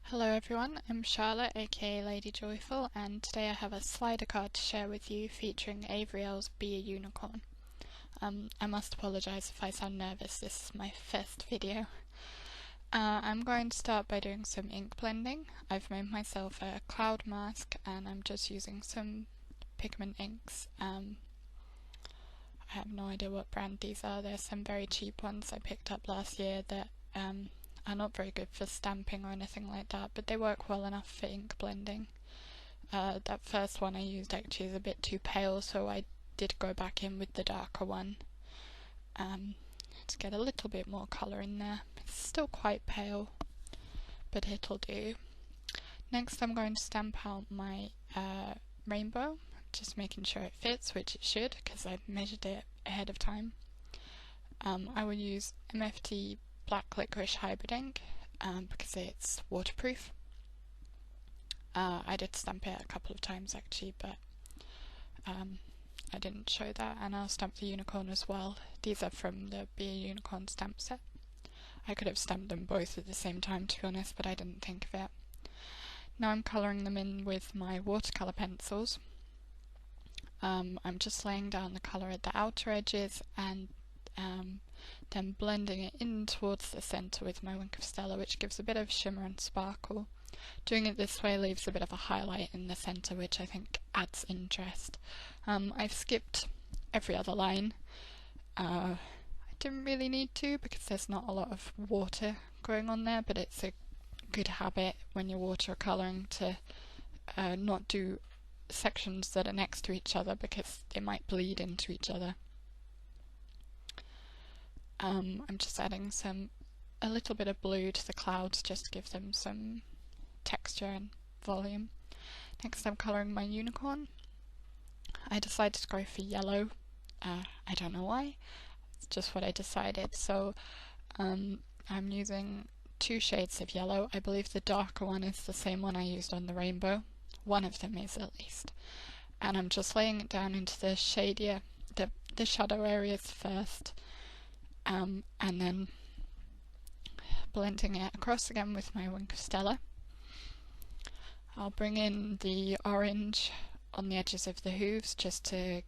Hello everyone, I'm Charlotte aka Lady Joyful, and today I have a slider card to share with you featuring Avery Elle's Be a Unicorn. I must apologise if I sound nervous, this is my first video. I'm going to start by doing some ink blending. I've made myself a cloud mask and I'm just using some pigment inks. I have no idea what brand these are. There's some very cheap ones I picked up last year that are not very good for stamping or anything like that, but they work well enough for ink blending. That first one I used actually is a bit too pale, so I did go back in with the darker one to get a little bit more colour in there. It's still quite pale, but it'll do. Next I'm going to stamp out my rainbow, just making sure it fits, which it should because I've measured it ahead of time. I will use MFT Black Licorice Hybrid ink because it's waterproof. I did stamp it a couple of times actually, but I didn't show that, and I'll stamp the unicorn as well. These are from the Be a Unicorn stamp set. I could have stamped them both at the same time to be honest, but I didn't think of it. Now I'm colouring them in with my watercolour pencils. I'm just laying down the colour at the outer edges and then blending it in towards the centre with my Wink of Stella, which gives a bit of shimmer and sparkle. Doing it this way leaves a bit of a highlight in the centre, which I think adds interest. I've skipped every other line. I didn't really need to because there's not a lot of water going on there, but it's a good habit when you're watercolouring to not do sections that are next to each other because they might bleed into each other. I'm just adding a little bit of blue to the clouds just to give them some texture and volume. Next I'm colouring my unicorn. I decided to go for yellow. I don't know why, it's just what I decided. So I'm using two shades of yellow. I believe the darker one is the same one I used on the rainbow. One of them is at least. And I'm just laying it down into the shadier, the shadow areas first. And then blending it across again with my Wink of Stella. I'll bring in the orange on the edges of the hooves just to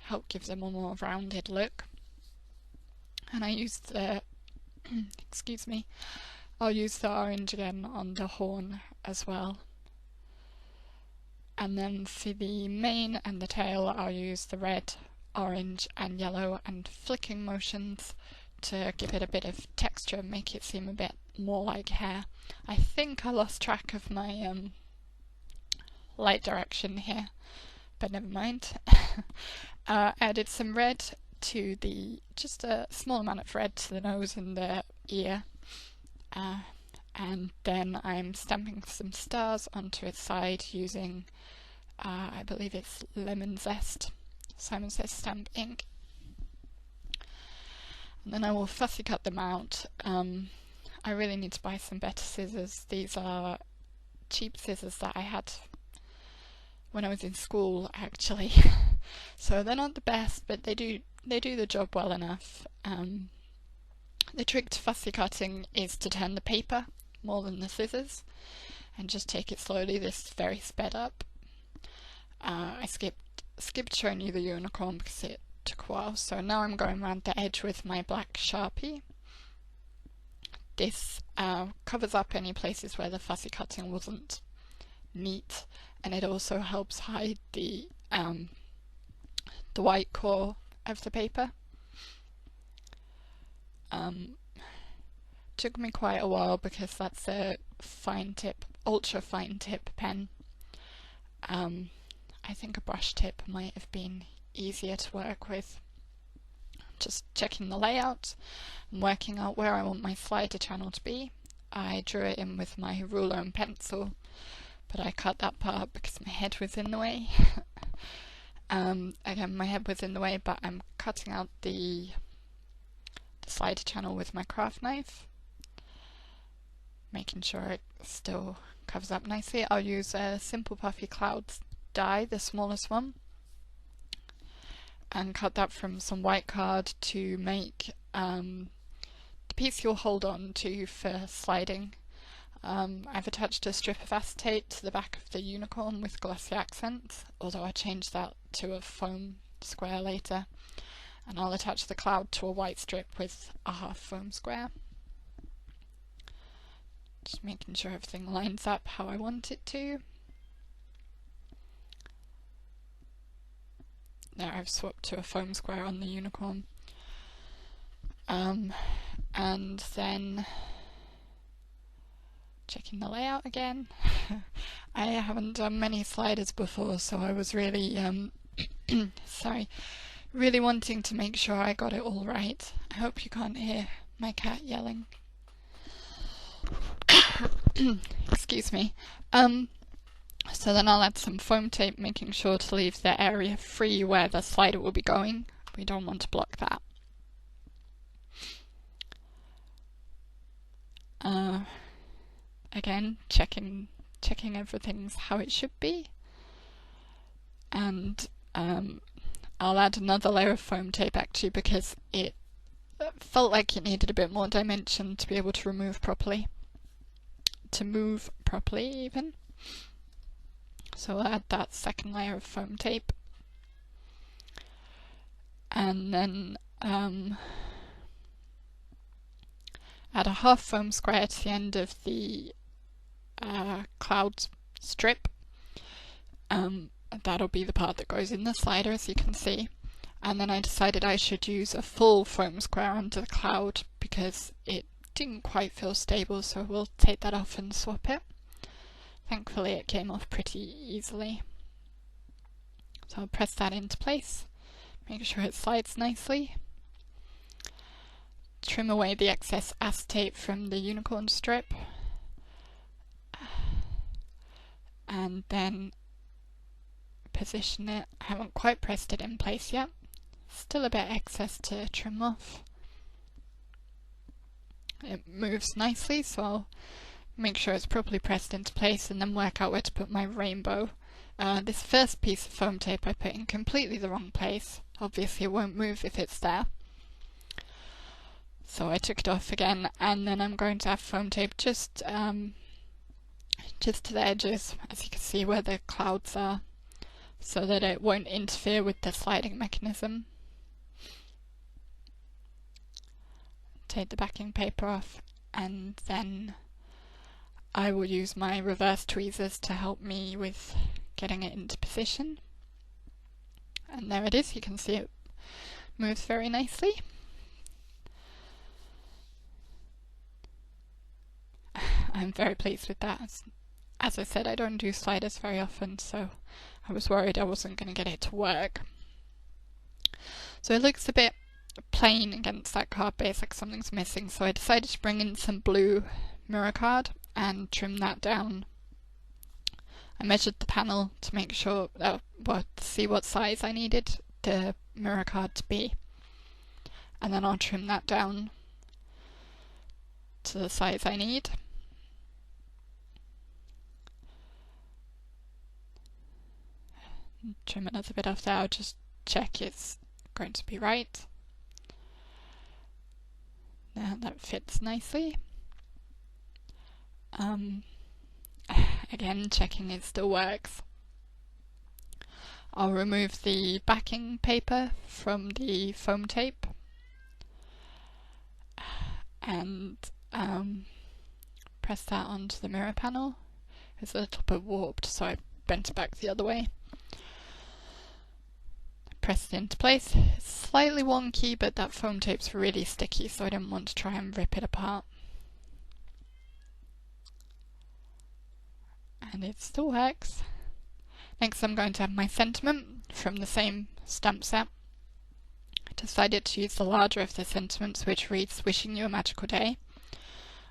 help give them a more rounded look. And I use the excuse me, I'll use the orange again on the horn as well. And then for the mane and the tail I'll use the red, orange and yellow and flicking motions to give it a bit of texture and make it seem a bit more like hair. I think I lost track of my light direction here, but never mind. Added some red to just a small amount of red to the nose and the ear, and then I'm stamping some stars onto its side using I believe it's Lemon Zest, Simon Says Stamp ink. And then I will fussy cut them out. I really need to buy some better scissors. These are cheap scissors that I had when I was in school actually. So they're not the best, but they do the job well enough. The trick to fussy cutting is to turn the paper more than the scissors and just take it slowly. This is very sped up. I skipped showing you the unicorn because it took a while, so now I'm going around the edge with my black Sharpie. This covers up any places where the fussy cutting wasn't neat, and it also helps hide the white core of the paper. Took me quite a while because that's a fine tip, ultra fine tip pen. I think a brush tip might have been easier to work with. Just checking the layout and working out where I want my slider channel to be. I drew it in with my ruler and pencil, but I cut that part because my head was in the way. Again, my head was in the way, but I'm cutting out the slider channel with my craft knife, making sure it still covers up nicely. I'll use a Simple Puffy Clouds die, the smallest one, and cut that from some white card to make the piece you'll hold on to for sliding. I've attached a strip of acetate to the back of the unicorn with glossy accents, although I changed that to a foam square later. And I'll attach the cloud to a white strip with a half foam square. Just making sure everything lines up how I want it to. There, I've swapped to a foam square on the unicorn. And then checking the layout again. I haven't done many sliders before, so I was really really wanting to make sure I got it all right. I hope you can't hear my cat yelling. Excuse me. So then I'll add some foam tape, making sure to leave the area free where the slider will be going. We don't want to block that. Again, checking everything's how it should be. And I'll add another layer of foam tape actually because it felt like it needed a bit more dimension to be able to move properly even. So I'll add that second layer of foam tape. And then add a half foam square to the end of the cloud strip. That'll be the part that goes in the slider, as you can see. And then I decided I should use a full foam square under the cloud because it didn't quite feel stable, so we'll take that off and swap it. Thankfully it came off pretty easily. So I'll press that into place, make sure it slides nicely. Trim away the excess acetate from the unicorn strip. And then position it. I haven't quite pressed it in place yet. Still a bit excess to trim off. It moves nicely, so I'll make sure it's properly pressed into place and then work out where to put my rainbow. This first piece of foam tape I put in completely the wrong place. Obviously it won't move if it's there. So I took it off again, and then I'm going to have foam tape just to the edges, as you can see where the clouds are, so that it won't interfere with the sliding mechanism. Take the backing paper off, and then I will use my reverse tweezers to help me with getting it into position. And there it is, you can see it moves very nicely. I'm very pleased with that. As I said, I don't do sliders very often, so I was worried I wasn't going to get it to work. So it looks a bit plain against that card base, like something's missing, so I decided to bring in some blue mirror card and trim that down. I measured the panel to make sure, to see what size I needed the mirror card to be, and then I'll trim that down to the size I need. Trim another bit off there, I'll just check it's going to be right. Now that fits nicely. Again, checking it still works. I'll remove the backing paper from the foam tape and press that onto the mirror panel. It's a little bit warped, so I bent it back the other way. Press it into place. It's slightly wonky, but that foam tape's really sticky, so I didn't want to try and rip it apart. And it still works. Next I'm going to have my sentiment from the same stamp set. I decided to use the larger of the sentiments, which reads "Wishing you a magical day."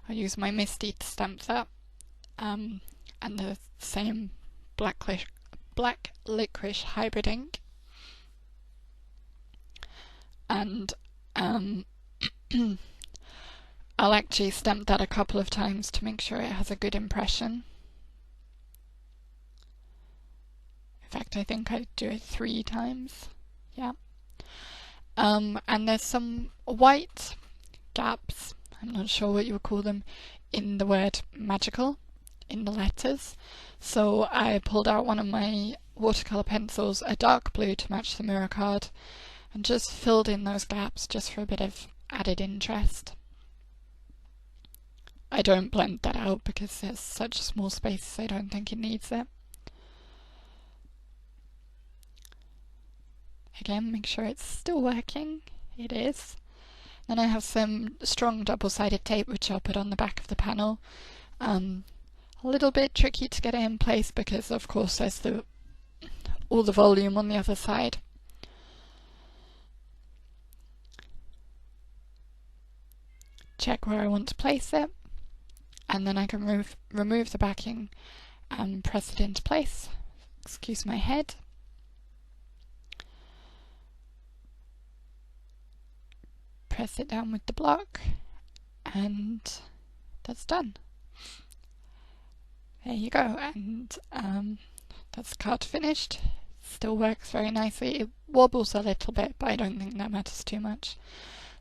I'll use my Misty to stamp that, and the same black licorice hybrid ink. And I'll actually stamp that a couple of times to make sure it has a good impression. In fact, I think I do it 3 times. Yeah. And there's some white gaps, I'm not sure what you would call them, in the word magical in the letters. So I pulled out one of my watercolour pencils, a dark blue to match the mirror card, and just filled in those gaps just for a bit of added interest. I don't blend that out because there's such a small space, I don't think it needs it. Again, make sure it's still working. It is. Then I have some strong double-sided tape which I'll put on the back of the panel. A little bit tricky to get it in place because of course there's all the volume on the other side. Check where I want to place it, and then I can remove the backing and press it into place. Excuse my head. Press it down with the block, and that's done. There you go, and that's the card finished. Still works very nicely. It wobbles a little bit, but I don't think that matters too much.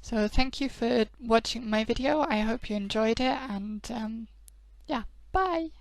So thank you for watching my video. I hope you enjoyed it, and yeah, bye!